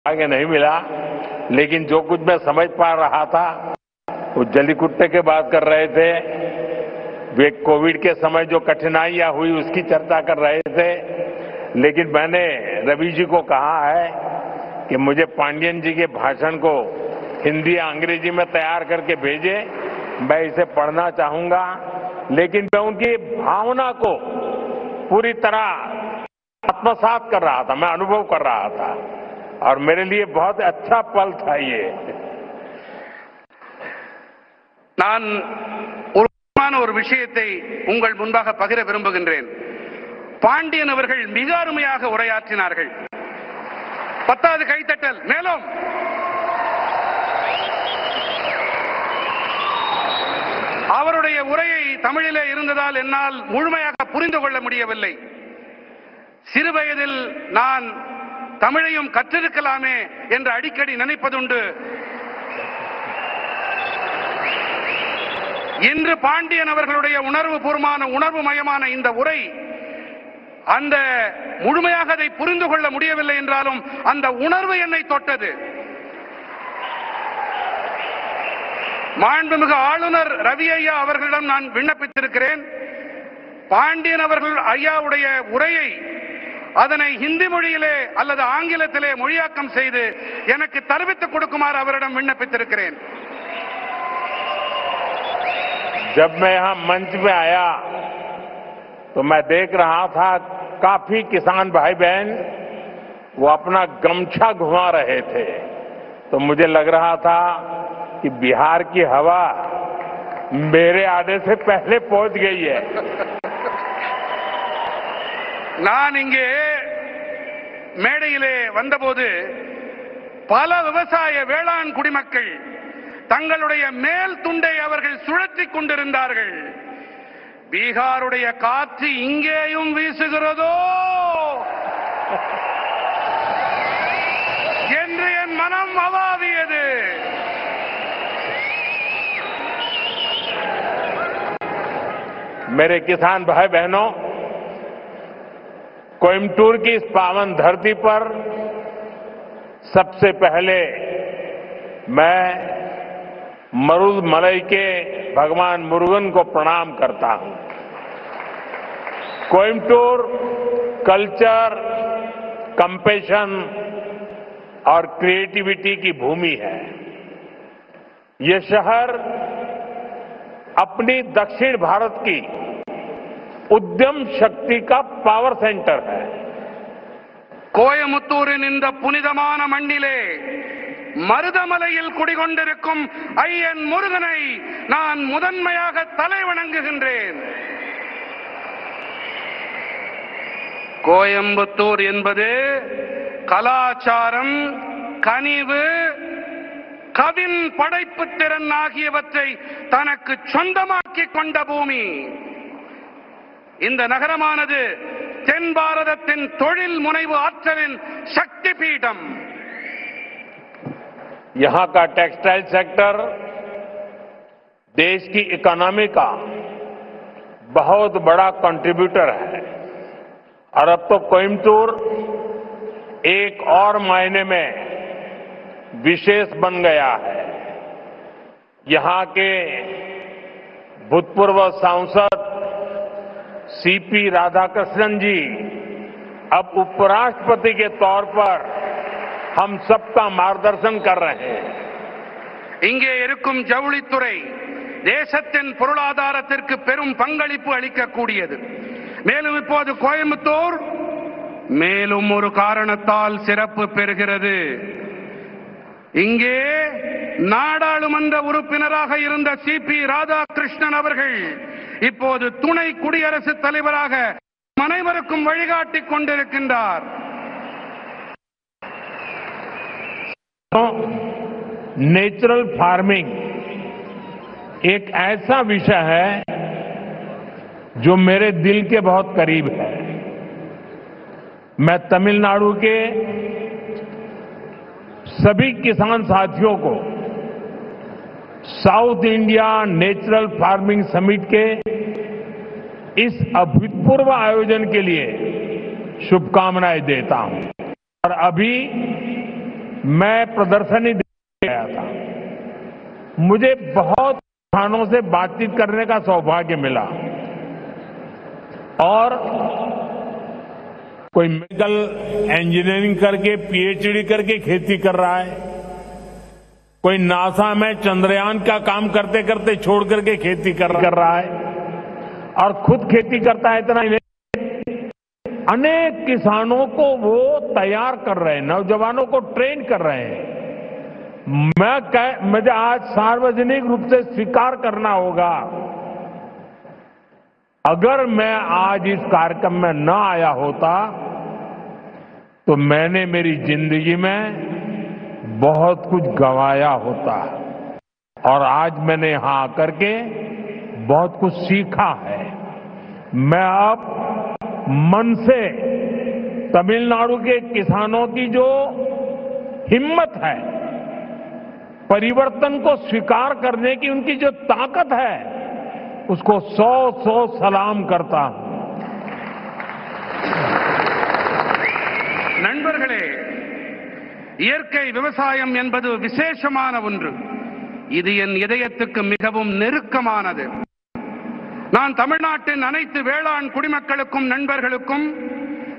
आगे नहीं मिला, लेकिन जो कुछ मैं समझ पा रहा था वो जल्लीकुट्टे की बात कर रहे थे, वे कोविड के समय जो कठिनाइयां हुई उसकी चर्चा कर रहे थे। लेकिन मैंने रवि जी को कहा है कि मुझे पांडियन जी के भाषण को हिंदी या अंग्रेजी में तैयार करके भेजे, मैं इसे पढ़ना चाहूंगा। लेकिन मैं उनकी भावना को पूरी तरह आत्मसात कर रहा था, मैं अनुभव कर रहा था और मेरे लिए बहुत अच्छा पल था ये। நான் ஒரு விஷயத்தை உங்கள் முன்பாக பகிர விரும்புகின்றேன். பாண்டியன் அவர்கள் மிக அருமையாக உரையாற்றினார்கள். 10வது கைத்தட்டல். மேலும் அவருடைய உரையை தமிழிலே இருந்ததால் என்னால் முழுமையாக புரிந்து கொள்ள முடியவில்லை. சிறு வயதில் நான் தமிழையும் கற்றிருக்கலாமே என்று அடிக்கடி நினைப்பதுண்டு. இன்று பாண்டியன் அவர்களுடைய உணர்வு மயமான இந்த உரை அந்த முழுமையாக அதை புரிந்து கொள்ள முடியவில்லை என்றாலும் அந்த உணர்வு என்னை தொட்டது. மாண்புமிகு ஆளுநர் ரவி ஐயா அவர்களிடம் நான் விண்ணப்பித்திருக்கிறேன். பாண்டியன் அவர்கள் ஐயாவுடைய உரையை அதனை ஹிந்தி மொழியிலே அல்லது ஆங்கிலத்திலே மொழியாக்கம் செய்து எனக்கு தெரிவித்துக் கொடுக்குமாறு அவரிடம் விண்ணப்பித்திருக்கிறேன். जब मैं यहां मंच में आया तो मैं देख रहा था काफी किसान भाई बहन वो अपना गमछा घुमा रहे थे, तो मुझे लग रहा था कि बिहार की हवा मेरे आने से पहले पहुंच गई है. நான் இங்கே மேடையிலே வந்தபோது பல விவசாய வேளாண் குடிமக்கள் தங்களுடைய மேல் துண்டை அவர்கள் சுழற்றிக் கொண்டிருந்தார்கள். பீகாருடைய காற்று இங்கேயும் வீசுகிறதோ என்று என் மனம் அவாவியது. मेरे किसान भाई बहनों, कोयम्बटूर की इस पावन धरती पर सबसे पहले मैं मरुदमलई के भगवान मुरुगन को प्रणाम करता हूं. कोयम्बटूर कल्चर, कंपैशन और क्रिएटिविटी की भूमि है. ये शहर अपनी दक्षिण भारत की उद्यम शक्ति का पावर सेंटर है. கோயமுத்தூரின் இந்த புனிதமான மண்ணிலே மருதமலையில் குடிகொண்டிருக்கும் ஐயன் முருகனை நான் முதன்மையாக தலை வணங்குகின்றேன். கோயம்புத்தூர் என்பது கலாச்சாரம், கனிவு, கவின் படைப்பு திறன் ஆகியவற்றை தனக்கு சொந்தமாக்கிக் கொண்ட பூமி. இந்த நகரமானது தென் பாரதத்தின் தொழில் முனைவு ஆற்றலின் சக்தி பீடம். यहां का टेक्सटाइल सेक्टर देश की इकोनॉमी का बहुत बड़ा कंट्रीब्यूटर है और अब तो कोयम्बटूर एक और मायने में विशेष बन गया है. यहां के भूतपूर्व सांसद सीपी राधाकृष्णन जी अब उपराष्ट्रपति के तौर पर हम सबका मार्गदर्शन कर रहे हैं. இங்கே இருக்கும் ஜவுளித்துறை தேசத்தின் பொருளாதாரத்திற்கு பெரும் பங்களிப்பு அளிக்கக்கூடியது. மேலும் இப்போது கோயம்புத்தூர் மேலும் ஒரு காரணத்தால் சிறப்பு பெறுகிறது. இங்கே நாடாளுமன்ற உறுப்பினராக இருந்த சிபி ராதாகிருஷ்ணன் அவர்கள் இப்போது துணை குடியரசுத் தலைவராக அனைவருக்கும் வழிகாட்டிக் கொண்டிருக்கின்றார். नेचुरल फार्मिंग एक ऐसा विषय है जो मेरे दिल के बहुत करीब है. मैं तमिलनाडु के सभी किसान साथियों को south India natural farming summit के इस अभूतपूर्व आयोजन के लिए शुभकामनाएं देता हूं. और अभी मैं प्रदर्शनी देखने गया था। मुझे बहुत किसानों से बातचीत करने का सौभाग्य मिला और कोई मेडिकल इंजीनियरिंग करके पीएचडी करके खेती कर रहा है, कोई नासा में चंद्रयान का काम करते करते छोड़ करके खेती कर रहा है और खुद खेती करता है। इतना ही नहीं, अनेक किसानों को वो तैयार कर रहे हैं, नौजवानों को ट्रेन कर रहे हैं। मुझे आज सार्वजनिक रूप से स्वीकार करना होगा, अगर मैं आज इस कार्यक्रम में न आया होता तो मैंने मेरी जिंदगी में बहुत कुछ गंवाया होता और आज मैंने यहां आकर के बहुत कुछ सीखा है। मैं अब मन से तमिलनाडु के किसानों की जो हिम्मत है, परिवर्तन को स्वीकार करने की उनकी जो ताकत है, उसको 100 सलाम करता हूं। நண்பர்களே, இயற்கை விவசாயம் என்பது விசேஷமான ஒன்று. இது என் இதயத்துக்கு மிகவும் நெருக்கமானது. நான் தமிழ்நாட்டின் அனைத்து வேளாண் குடிமக்களுக்கும் நண்பர்களுக்கும்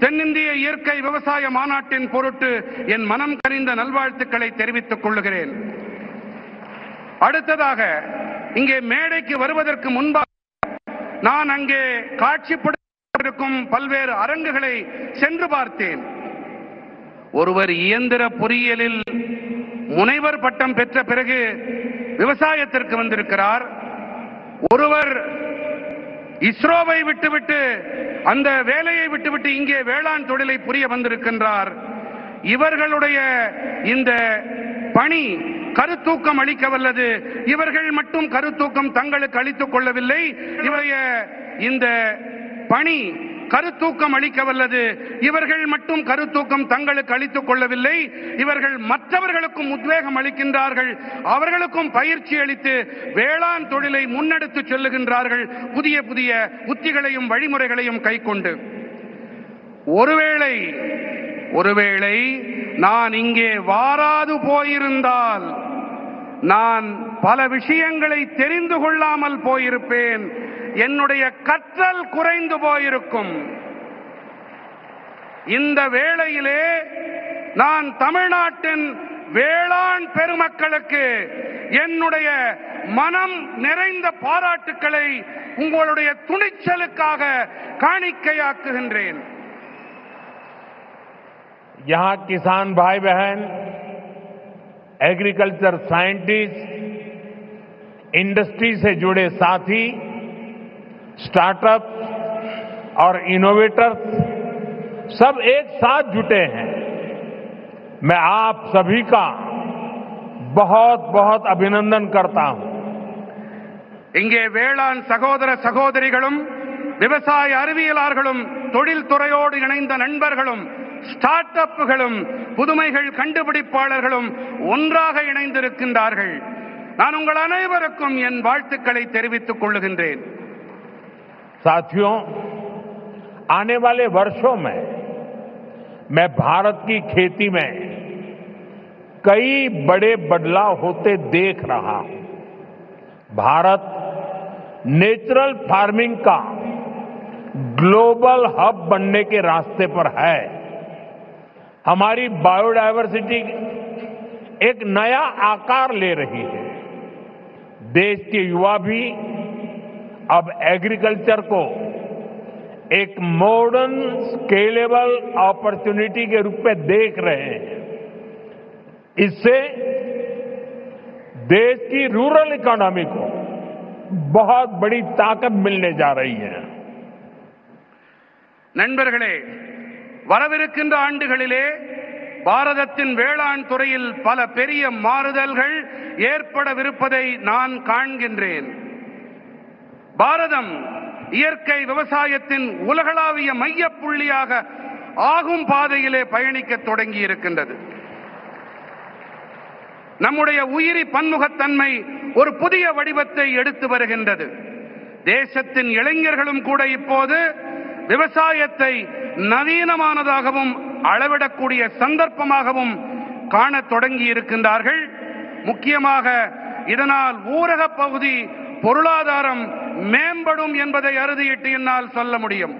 தென்னிந்திய இயற்கை விவசாய மாநாட்டின் பொருட்டு என் மனம் கனிந்த நல்வாழ்த்துக்களை தெரிவித்துக் கொள்கிறேன். அடுத்ததாக, இங்கே மேடைக்கு வருவதற்கு முன்பாக நான் அங்கே காட்சிப்படுத்திருக்கும் பல்வேறு அரங்குகளை சென்று பார்த்தேன். ஒருவர் இயந்திர பொறியியலில் முனைவர் பட்டம் பெற்ற பிறகு விவசாயத்திற்கு வந்திருக்கிறார். ஒருவர் இஸ்ரோவை விட்டுவிட்டு, அந்த வேலையை விட்டுவிட்டு இங்கே வேளாண் தொழிலை புரிய வந்திருக்கின்றார். இவர்களுடைய இந்த பணி கருத்தூக்கம் அளிக்க வல்லது. இவர்கள் மட்டும் கருத்தூக்கம் தங்களுக்கு அளித்துக் கொள்ளவில்லை, இவருடைய இந்த பணி கருத்தூக்கம் அளிக்க வல்லது. இவர்கள் மட்டும் கருத்தூக்கம் தங்களுக்கு அளித்துக் கொள்ளவில்லை, இவர்கள் மற்றவர்களுக்கும் உத்வேகம் அளிக்கின்றார்கள், அவர்களுக்கும் பயிற்சி அளித்து வேளாண் தொழிலை முன்னெடுத்து செல்லுகின்றார்கள், புதிய புதிய உத்திகளையும் வழிமுறைகளையும் கைக்கொண்டு. ஒருவேளை நான் இங்கே வாராது போயிருந்தால் நான் பல விஷயங்களை தெரிந்து கொள்ளாமல் போயிருப்பேன், என்னுடைய கற்றல் குறைந்து போயிருக்கும். இந்த வேளையிலே நான் தமிழ்நாட்டின் வேளாண் பெருமக்களுக்கு என்னுடைய மனம் நிறைந்த பாராட்டுக்களை உங்களுடைய துணிச்சலுக்காக காணிக்கையாக்குகின்றேன். यहां किसान भाई बहन, एग्रीकल्चर साइंटिस्ट, इंडस्ट्री से जुड़े साथी, स्टार्टअप और इनोवेटर्स सब एक साथ जुटे हैं। मैं आप सभी का बहुत बहुत अभिनंदन करता हूं. இங்கே வேளாண் சகோதர சகோதரிகளும், விவசாய அறிவியலாளர்களும், தொழில் துறையோடு இணைந்த நண்பர்களும், ஸ்டார்ட் அப்புகளும், புதுமைகள் கண்டுபிடிப்பாளர்களும் ஒன்றாக இணைந்திருக்கின்றார்கள். நான் உங்கள் அனைவருக்கும் என் வாழ்த்துக்களை தெரிவித்துக் கொள்ளுகின்றேன். साथियों, आने वाले वर्षों में मैं भारत की खेती में कई बड़े बदलाव होते देख रहा हूं. भारत नेचुरल फार्मिंग का ग्लोबल हब बनने के रास्ते पर है. हमारी बायोडायवर्सिटी एक नया आकार ले रही है. देश के युवा भी अब एग्रीकल्चर को एक मॉडर्न स्केलेबल अपॉर्चुनिटी के रूप में देख रहे हैं. इससे देश की रूरल इकोनॉमी को बहुत बड़ी ताकत मिलने जा रही है. நண்பர்களே, வரவிருக்கின்ற ஆண்டுகளிலே பாரதத்தின் வேளாண் துறையில் பல பெரிய மாறுதல்கள் ஏற்படவிருப்பதை நான் காண்கின்றேன். பாரதம் இயற்கை விவசாயத்தின் உலகளாவிய மையப்புள்ளியாக ஆகும் பாதையிலே பயணிக்க தொடங்கி இருக்கின்றது. நம்முடைய உயிரி பன்முகத்தன்மை ஒரு புதிய வடிவத்தை எடுத்து வருகின்றது. தேசத்தின் இளைஞர்களும் கூட இப்போது விவசாயத்தை நவீனமானதாகவும் அளவிடக்கூடிய சந்தர்ப்பமாகவும் காணத் தொடங்கி இருக்கின்றார்கள். முக்கியமாக இதனால் ஊரக பகுதி பொருளாதாரம் மேம்படும் என்பதை அறுதியிட்டு என்னால் சொல்ல முடியும்.